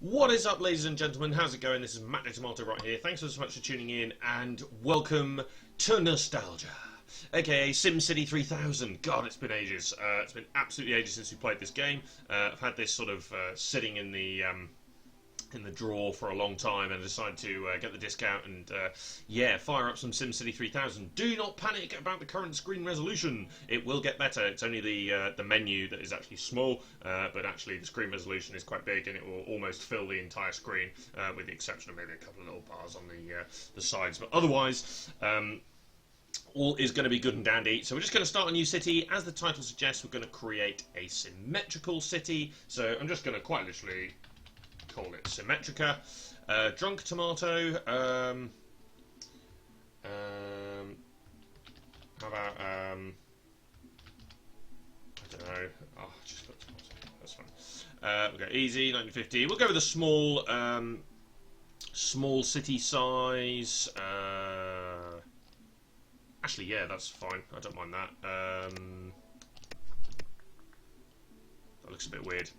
What is up, ladies and gentlemen? How's it going? This is Matt Tomato right here. Thanks so much for tuning in, and welcome to Nostalgia, aka SimCity 3000. God, it's been ages. It's been absolutely ages since we played this game. I've had this sort of sitting in the drawer for a long time, and I decided to get the disc out and yeah, fire up some SimCity 3000. Do not panic about the current screen resolution. It will get better. It's only the menu that is actually small, but actually the screen resolution is quite big, and it will almost fill the entire screen, with the exception of maybe a couple of little bars on the sides. But otherwise, all is going to be good and dandy. So we're just going to start a new city. As the title suggests, we're going to create a symmetrical city. So I'm just going to quite literally call it Symmetrica. Drunk Tomato. How about I don't know. Oh, just put tomato. That's fine. We'll go easy. 1950. We'll go with a small city size. Actually, yeah, that's fine. I don't mind that. That looks a bit weird.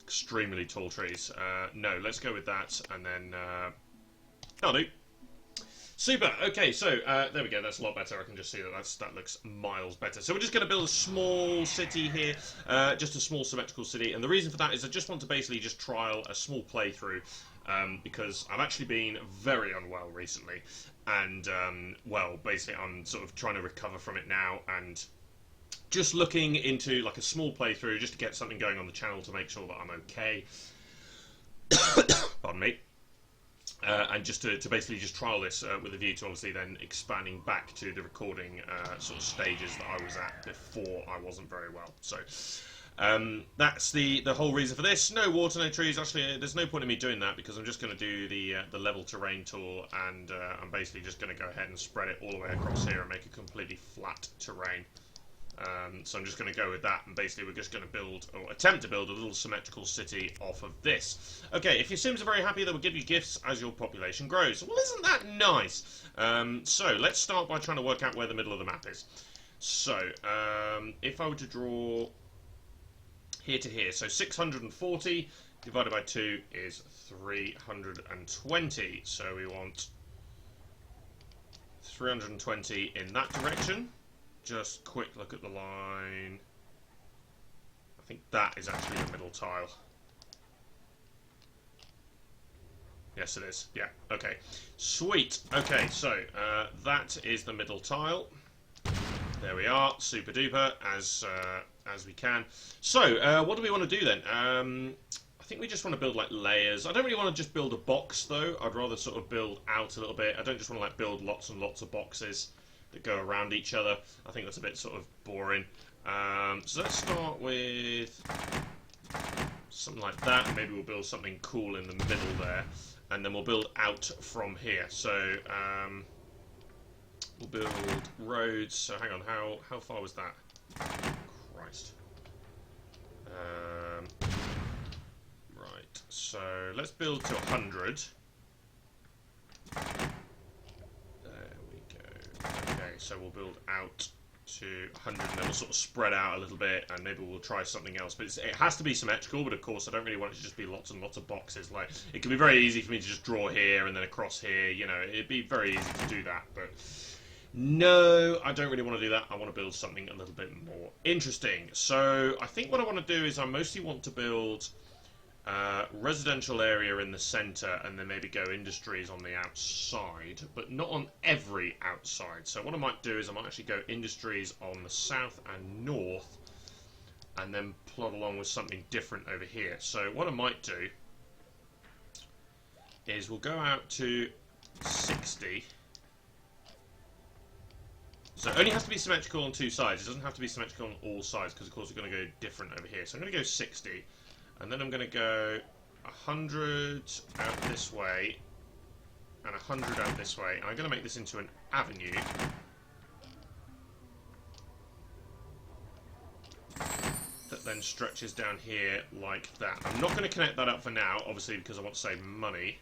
Extremely tall trees. No, let's go with that, and then that'll do. Super. Okay, so there we go. That's a lot better. I can just see that looks miles better. So we're just going to build a small city here, just a small symmetrical city, and the reason for that is I just want to basically just trial a small playthrough. Because I've actually been very unwell recently, and well, basically I'm sort of trying to recover from it now, and just looking into like a small playthrough just to get something going on the channel to make sure that I'm okay. Pardon me. And just to basically just trial this with a view to obviously then expanding back to the recording sort of stages that I was at before I wasn't very well. So that's the whole reason for this. No water, no trees. Actually, there's no point in me doing that because I'm just going to do the level terrain tool, and I'm basically just going to go ahead and spread it all the way across here and make a completely flat terrain. So I'm just going to go with that, and basically we're just going to build, or attempt to build, a little symmetrical city off of this. Okay, if your Sims are very happy, they will give you gifts as your population grows. Well, isn't that nice? So let's start by trying to work out where the middle of the map is. So if I were to draw here to here, so 640 divided by 2 is 320. So we want 320 in that direction. Just quick look at the line. I think that is actually the middle tile. Yes, it is. Yeah. Okay. Sweet. Okay, so that is the middle tile. There we are. Super duper. As we can. So what do we want to do then? I think we just want to build like layers. I don't really want to just build a box though. I'd rather sort of build out a little bit. I don't just want to like build lots and lots of boxes that go around each other. I think that's a bit sort of boring. So let's start with something like that, and maybe we'll build something cool in the middle there, and then we'll build out from here. So we'll build roads. So hang on, how far was that? Christ. Right. So let's build to 100. Okay, so we'll build out to 100, and then we'll sort of spread out a little bit, and maybe we'll try something else. But it has to be symmetrical, but of course I don't really want it to just be lots and lots of boxes. Like, it can be very easy for me to just draw here and then across here, you know, it'd be very easy to do that, but no, I don't really want to do that. I want to build something a little bit more interesting. So I think what I want to do is I mostly want to build residential area in the centre, and then maybe go industries on the outside, but not on every outside. So what I might do is I might actually go industries on the south and north, and then plot along with something different over here. So what I might do is we'll go out to 60. So it only has to be symmetrical on two sides. It doesn't have to be symmetrical on all sides, because of course we're going to go different over here. So I'm going to go 60. And then I'm going to go 100 out this way, and 100 out this way. And I'm going to make this into an avenue. That then stretches down here like that. I'm not going to connect that up for now, obviously, because I want to save money.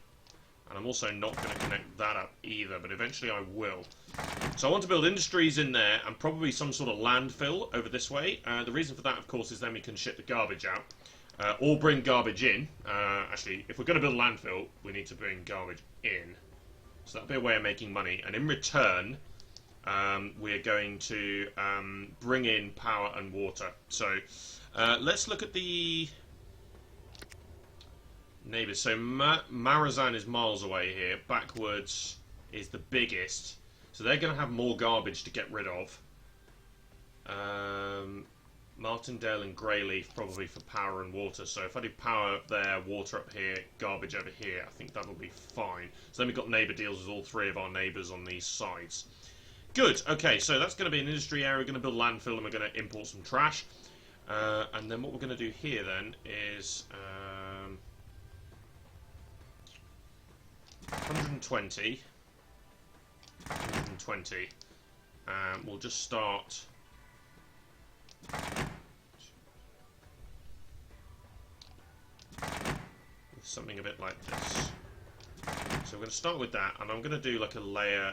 And I'm also not going to connect that up either, but eventually I will. So I want to build industries in there, and probably some sort of landfill over this way. The reason for that, of course, is then we can ship the garbage out. or bring garbage in. Actually, if we're going to build a landfill, we need to bring garbage in. So that'll be a way of making money. And in return, we're going to bring in power and water. So let's look at the neighbours. So Marazan is miles away here. Backwards is the biggest. So they're going to have more garbage to get rid of. Martindale and Greyleaf probably for power and water. So if I do power up there, water up here, garbage over here, I think that'll be fine. So then we've got neighbour deals with all three of our neighbours on these sides. Good, okay, so that's going to be an industry area. We're going to build a landfill and we're going to import some trash. And then what we're going to do here then is 120. 120. We'll just start with something a bit like this. So we're going to start with that, and I'm going to do like a layer,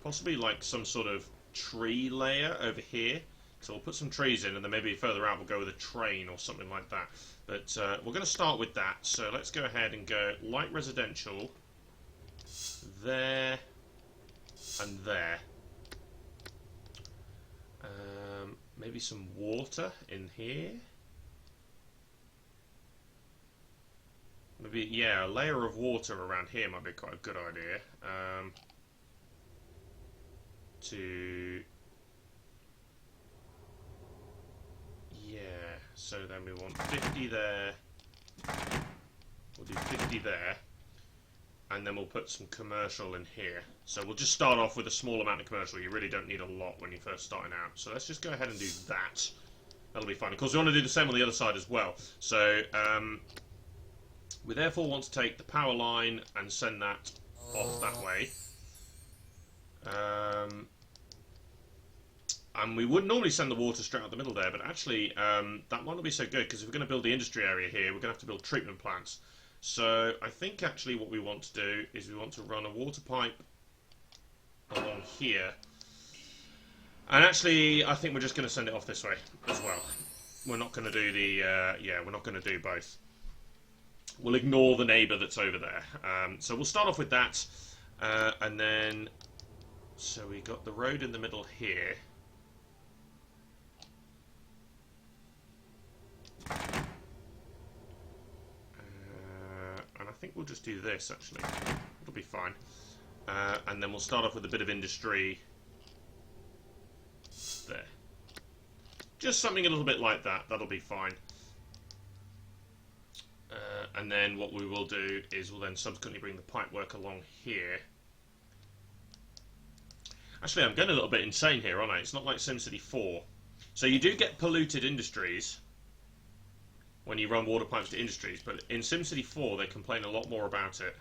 possibly like some sort of tree layer over here. So we'll put some trees in, and then maybe further out we'll go with a train or something like that. But we're going to start with that. So let's go ahead and go light residential there and there. Maybe some water in here. Maybe, yeah, a layer of water around here might be quite a good idea. Yeah, so then we want 50 there. We'll do 50 there. And then we'll put some commercial in here. So we'll just start off with a small amount of commercial. You really don't need a lot when you're first starting out. So let's just go ahead and do that. That'll be fine. Of course, we want to do the same on the other side as well. So we therefore want to take the power line and send that off that way. And we would normally send the water straight out the middle there, but actually that might not be so good, because if we're going to build the industry area here, we're going to have to build treatment plants. So I think actually what we want to do is we want to run a water pipe along here. And actually I think we're just going to send it off this way as well. We're not going to do the, yeah, we're not going to do both. We'll ignore the neighbour that's over there. So we'll start off with that. And then, so we got the road in the middle here. I think we'll just do this, actually. It'll be fine. And then we'll start off with a bit of industry there. Just something a little bit like that. That'll be fine. And then what we will do is we'll then subsequently bring the pipework along here. Actually, I'm going a little bit insane here, aren't I? It's not like SimCity 4. So you do get polluted industries when you run water pipes to industries, but in SimCity 4 they complain a lot more about it.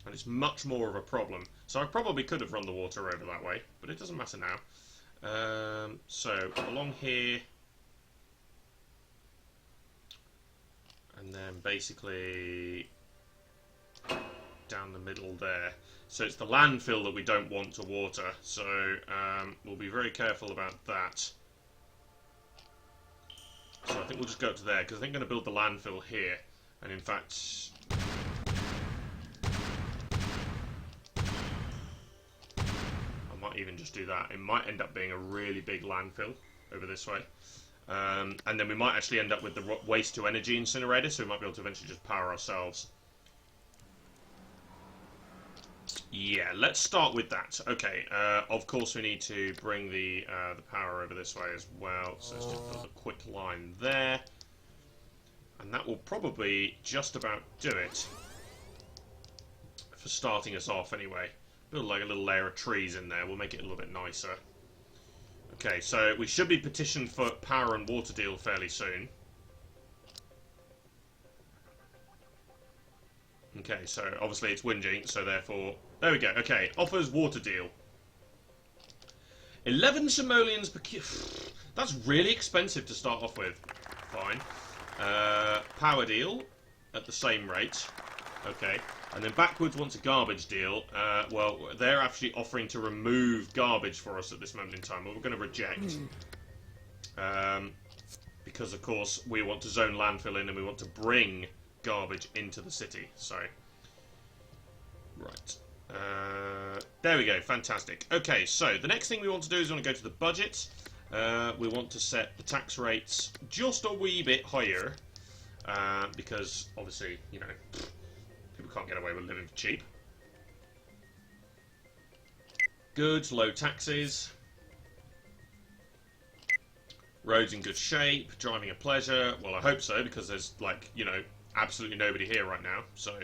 And it's much more of a problem. So I probably could have run the water over that way, but it doesn't matter now. So along here, and then basically down the middle there. So it's the landfill that we don't want to water, so we'll be very careful about that. So I think we'll just go up to there, because I think I'm going to build the landfill here. And in fact, I might even just do that. It might end up being a really big landfill over this way. And then we might actually end up with the waste to energy incinerator, so we might be able to eventually just power ourselves. Yeah, let's start with that. Okay, of course we need to bring the power over this way as well. So let's just build a quick line there. And that will probably just about do it for starting us off anyway. Build like a little layer of trees in there. We'll make it a little bit nicer. Okay, so we should be petitioned for power and water deal fairly soon. Okay, so obviously it's whinging, so therefore... There we go, okay. Offers water deal. 11 simoleons per... That's really expensive to start off with. Fine. Power deal at the same rate. Okay. And then backwards wants a garbage deal. Well, they're actually offering to remove garbage for us at this moment in time. Well, we're going to reject. because of course we want to zone landfill in and we want to bring garbage into the city. So, right. There we go, fantastic. Okay, so the next thing we want to do is we want to go to the budget. We want to set the tax rates just a wee bit higher, because obviously, you know, people can't get away with living for cheap. Goods, low taxes. Roads in good shape, driving a pleasure. Well, I hope so, because there's, like, you know, absolutely nobody here right now, so...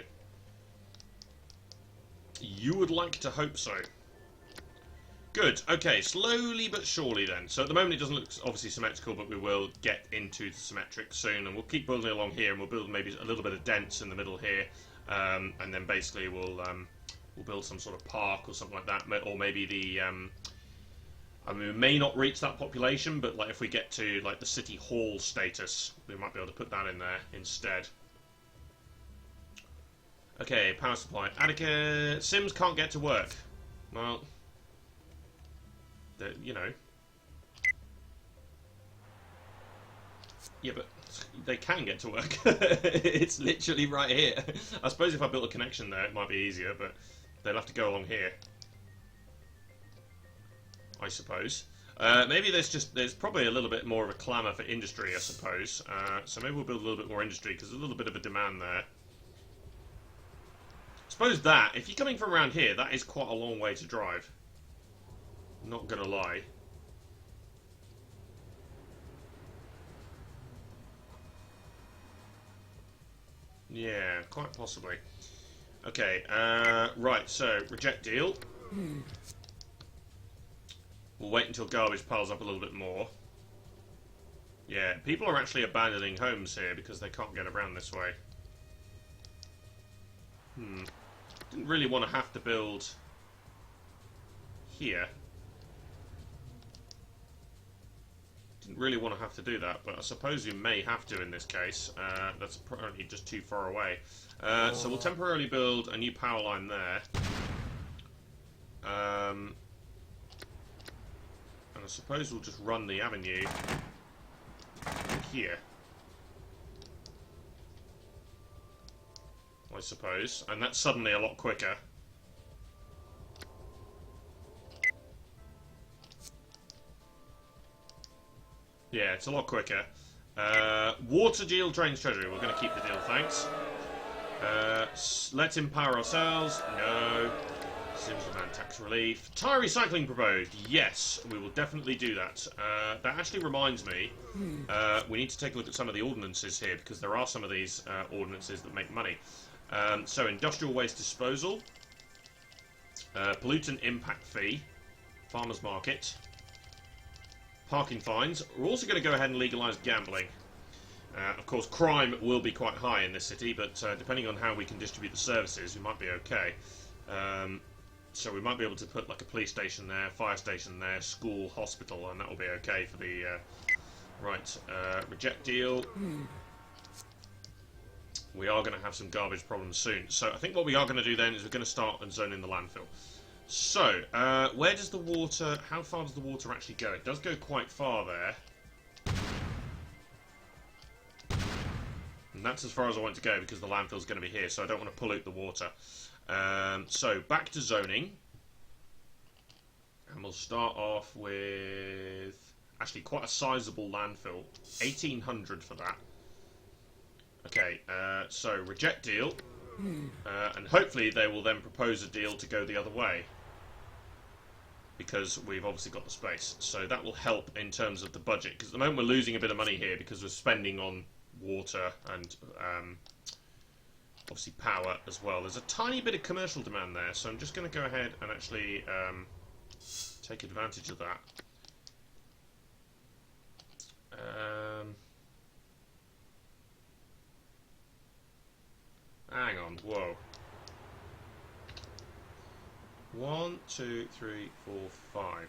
You would like to hope so. Good. Okay, slowly but surely then. So at the moment it doesn't look obviously symmetrical, but we will get into the symmetric soon, and we'll keep building along here, and we'll build maybe a little bit of dents in the middle here, and then basically we'll build some sort of park or something like that, or maybe the... I mean, we may not reach that population, but like if we get to like the city hall status, we might be able to put that in there instead. Okay, power supply. Attica Sims can't get to work. Well, you know. Yeah, but they can get to work. It's literally right here. I suppose if I built a connection there, it might be easier, but they'll have to go along here. I suppose. Maybe there's probably a little bit more of a clamour for industry, I suppose. So maybe we'll build a little bit more industry, because there's a little bit of a demand there. I suppose that, if you're coming from around here, that is quite a long way to drive. Not gonna lie. Yeah, quite possibly. Okay, right, so, reject deal. We'll wait until garbage piles up a little bit more. Yeah, people are actually abandoning homes here because they can't get around this way. Didn't really want to have to build here. Didn't really want to have to do that, but I suppose you may have to in this case. That's apparently just too far away. So we'll temporarily build a new power line there. And I suppose we'll just run the avenue here. I suppose. And that's suddenly a lot quicker. Yeah, it's a lot quicker. Water deal drains treasury. We're going to keep the deal, thanks. Let's empower ourselves. No. Sims demand tax relief. Tyre recycling proposed. Yes, we will definitely do that. That actually reminds me, we need to take a look at some of the ordinances here, because there are some of these ordinances that make money. So, industrial waste disposal, pollutant impact fee, farmers market, parking fines. We're also going to go ahead and legalise gambling. Of course, crime will be quite high in this city, but depending on how we can distribute the services, we might be okay. So we might be able to put like a police station there, fire station there, school, hospital, and that will be okay for the... right, reject deal. We are going to have some garbage problems soon. So I think what we are going to do then is we're going to start and zone in the landfill. So, where does the water... How far does the water actually go? It does go quite far there. And that's as far as I want to go because the landfill's going to be here, so I don't want to pollute the water. So, back to zoning. And we'll start off with... Actually, quite a sizable landfill. 1,800 for that. Okay, so reject deal. And hopefully they will then propose a deal to go the other way. Because we've obviously got the space. So that will help in terms of the budget. Because at the moment we're losing a bit of money here because we're spending on water and obviously power as well. There's a tiny bit of commercial demand there, so I'm just going to go ahead and actually take advantage of that. Hang on, whoa. 1, 2, 3, 4, 5.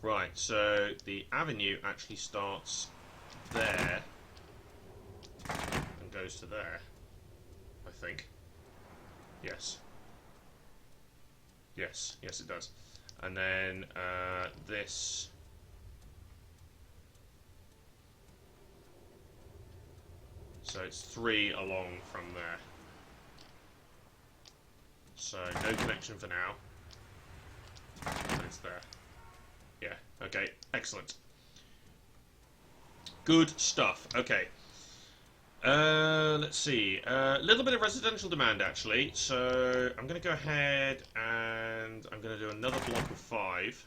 Right, so the avenue actually starts there and goes to there, I think. Yes. Yes, yes it does. And then this So it's 3 along from there. So no connection for now. And it's there. Yeah, okay, excellent. Good stuff. Okay. Let's see. A little bit of residential demand, actually. So I'm going to go ahead and I'm going to do another block of 5.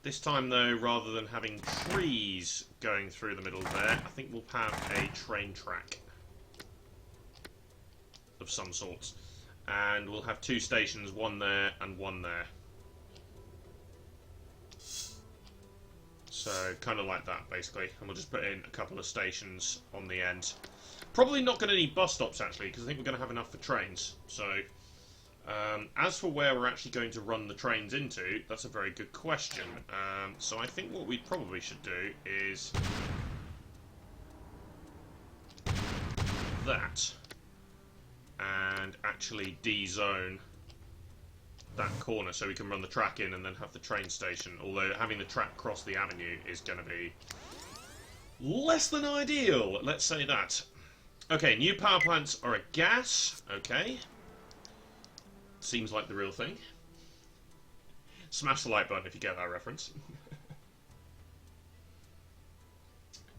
This time, though, rather than having trees going through the middle there, I think we'll have a train track of some sort. And we'll have 2 stations, one there and one there. So, kind of like that, basically. And we'll just put in a couple of stations on the end. Probably not going to need bus stops, actually, because I think we're going to have enough for trains. So, as for where we're actually going to run the trains into, that's a very good question. So I think what we probably should do is that, and actually D-zone that corner so we can run the track in and then have the train station. Although having the track cross the avenue is going to be less than ideal, let's say that. Okay, new power plants are a gas. Okay. Seems like the real thing. Smash the like button if you get that reference.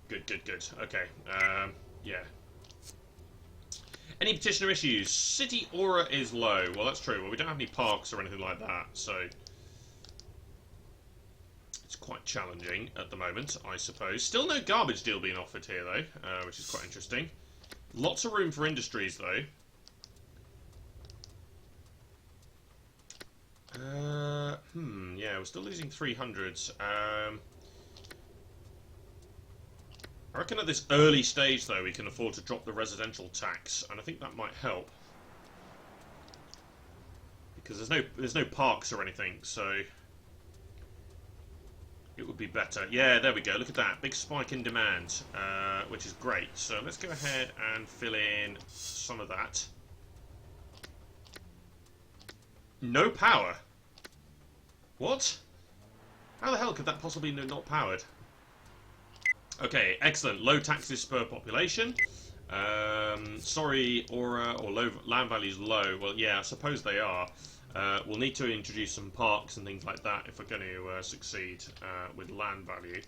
Good, good, good. Okay, yeah. Any petitioner issues? City aura is low. Well, that's true. Well, we don't have any parks or anything like that, so it's quite challenging at the moment, I suppose. Still no garbage deal being offered here, though, which is quite interesting. Lots of room for industries, though. Yeah, we're still losing 300s. I reckon at this early stage, though, we can afford to drop the residential tax, and I think that might help. Because there's no parks or anything, so it would be better. Yeah, there we go, look at that. Big spike in demand, which is great. So let's go ahead and fill in some of that. No power? What? How the hell could that possibly be not powered? Okay, excellent. Low taxes per population. Sorry, aura or low land values low. Well, yeah, I suppose they are. We'll need to introduce some parks and things like that if we're going to succeed with land value.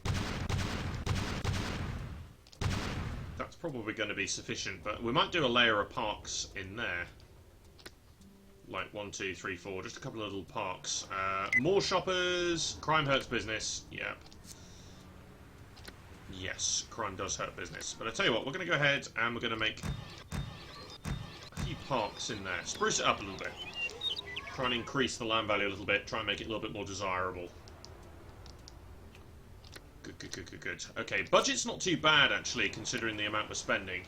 That's probably going to be sufficient, but we might do a layer of parks in there. Like 1, 2, 3, 4, just a couple of little parks. More shoppers. Crime hurts business. Yep. Yes, crime does hurt business. But I tell you what, we're going to go ahead and we're going to make a few parks in there. Spruce it up a little bit. Try and increase the land value a little bit. Try and make it a little bit more desirable. Good, good, good, good, good. Okay, budget's not too bad, actually, considering the amount we're spending.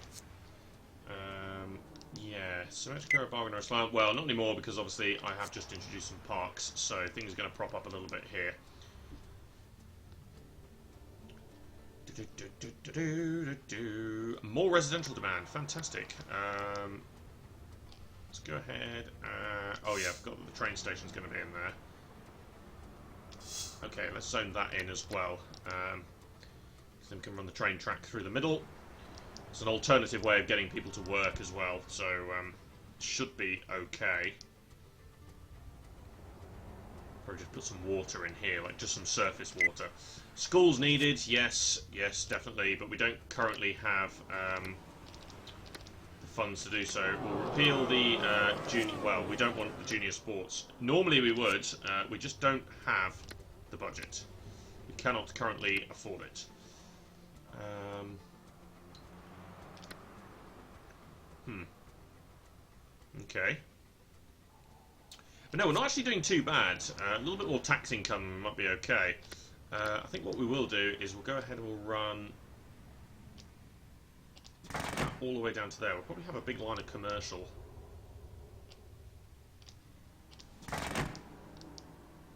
Yeah, symetrical bargain or slam. Well, not anymore, because obviously I have just introduced some parks, so things are going to prop up a little bit here. More residential demand, fantastic. Let's go ahead. Oh yeah, I forgot that the train station's going to be in there. Okay, let's zone that in as well. Then we can run the train track through the middle. It's an alternative way of getting people to work as well, so should be okay. Probably just put some water in here, like just some surface water. Schools needed, yes, yes, definitely, but we don't currently have the funds to do so. We'll repeal the junior. Well, we don't want the junior sports. Normally we would. We just don't have the budget. We cannot currently afford it. Okay. But no, we're not actually doing too bad. A little bit more tax income might be okay. I think what we will do is we'll go ahead and we'll run all the way down to there. We'll probably have a big line of commercial.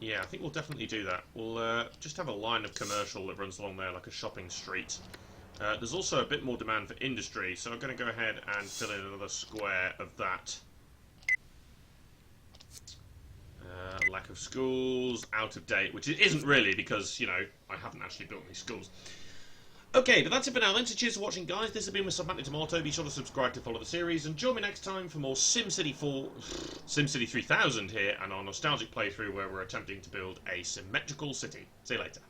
Yeah, I think we'll definitely do that. We'll just have a line of commercial that runs along there like a shopping street. There's also a bit more demand for industry, so I'm going to go ahead and fill in another square of that. Lack of schools, out of date, which it isn't really because, you know, I haven't actually built any schools. Okay, but that's it for now then. So cheers for watching, guys. This has been with Tomato. Be sure to subscribe to follow the series, and join me next time for more SimCity 3000 here, and our nostalgic playthrough where we're attempting to build a symmetrical city. See you later.